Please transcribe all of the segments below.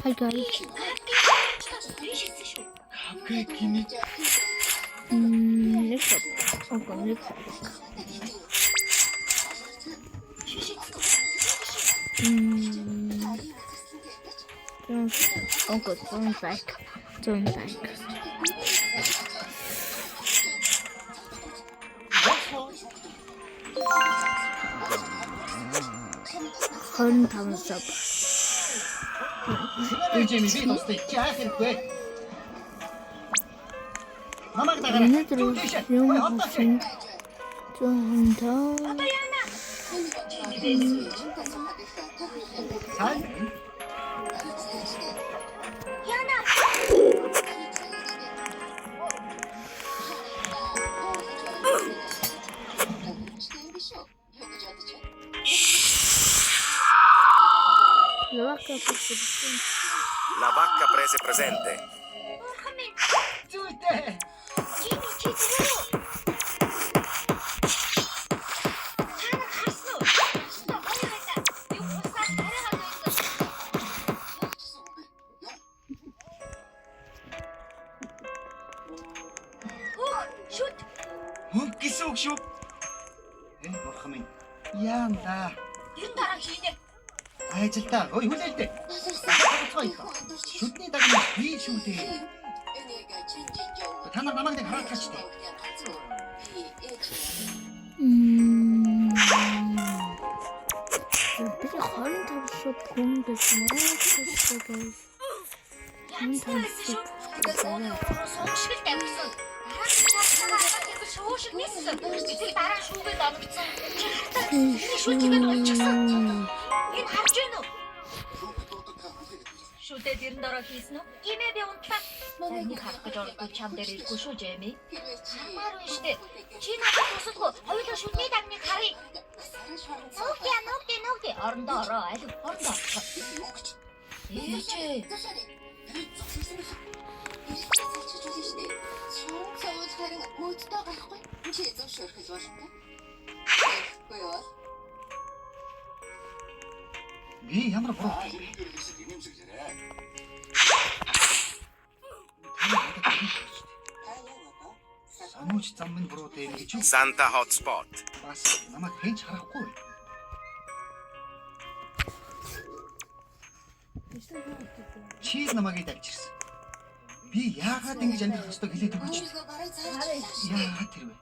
Hi guys. Next up. Okay, next up. Okay, turn back. Turn back. Turn thumbs up. 얘네들은 수영 학생 좀 더. La vacca prese presente. Гэсэн үг шүү. Бурхан минь. Яанда. Юу дараа хийнэ? Ажилдаа. Ой хүлээлтэй. Шүдний дагнаас би шүү дээ. Та нар намайг хараад гаш дээ. Би хон тавшаа бүмдэж нэ. Хон тавшаа. Суушгил тавьсан. Шүүшиг нисэн. Эцэг дараа шүүгээд оногдсон. Шүүчигээд олчихсан. Энэ харж байна уу? Шүтээ дэрэн дороо хийсэн үү? Имээ би унтлаа. Миний харах гэж ордог чам дээр ирэхгүй шүү Жэми. Хамаар нь штэ. Чи надад тусалгүй. Хоёулаа шүтний дагныг харъя. Нүгдээ. Орондоо ороо. Алив орондоо. Ээчээ. Би ямар буруу. Санууч зам минь буруу дээр гэж юу? Santa hotspot. Бас намайг хэн ч харахгүй. Чи намайг дагчирсан. Би яагаад ингэж амьдрах ёстойг хэлээд өгөөч. Яагаад тэр вэ?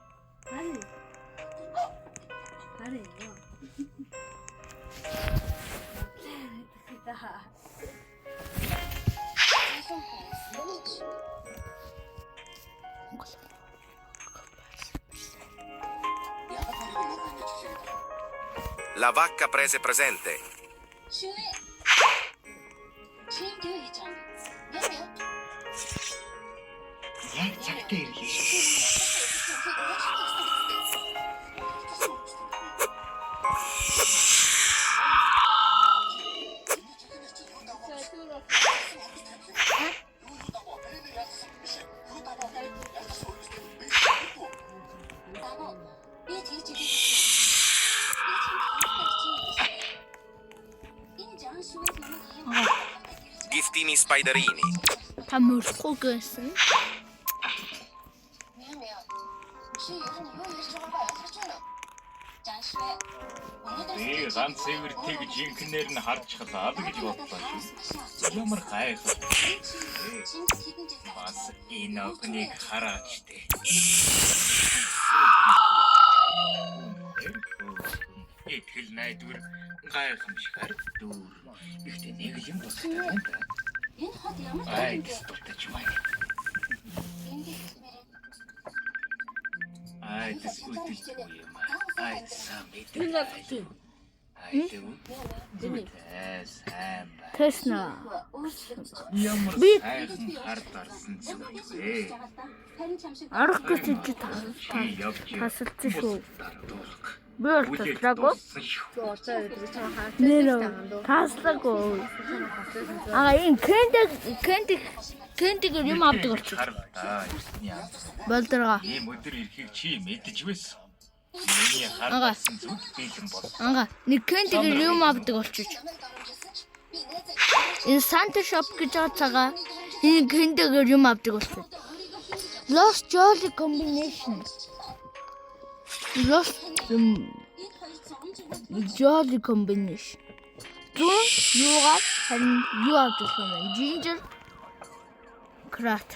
La vacca prese presente. Яг цагтаа ирлээ. Giftini spiderini. Та мөрөхгүй гэсэн. Би ганц цэвэртийг жинхнээр нь харчихлаа гэж бодлоо шүү. Ямар гайхал. Бас энэ огныг хараач дээ. Итгэл найдвар гайхамшигар дүүр. Ихтэй нэг юм дутагдсан байна. Энэ хот ямар Айдас дутаж байна. Айдас үтэлгүй юм. Айдасаа мэдээ. Сайн байна. Тэсна. Ямар Би сайхан хард орсон зүгтээ. арах гэж тасалж шүү. Би бол таслаагүй. Нэр таслаагүй. Энэ кентиг юм авдаг болчих. Хардаа яа. Болдроо. Ийм өдөр ирэхийг чи мэдэж байсан. Миний харсан зүйл бэлэн бол. Ага, нэг кентиг юм авдаг болчих. Энэ Santa Shop гэж байгаа. Энэ кентиг юм авдаг болчих. Lost Jolly combination. Lost Jolly combination. Зүүн юугаар харин юу авдаг юм бэ? Ginger Grat.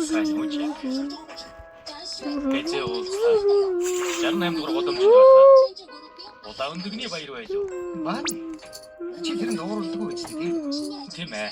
Сайн үуч. Гэцээ уулзлаа. 68 дугаар голомжтой байхаа. Удаа өндөгний баяр байж юу? Баа. Чи тэр нь уурлдаг үү гэж тийм. Тийм ээ.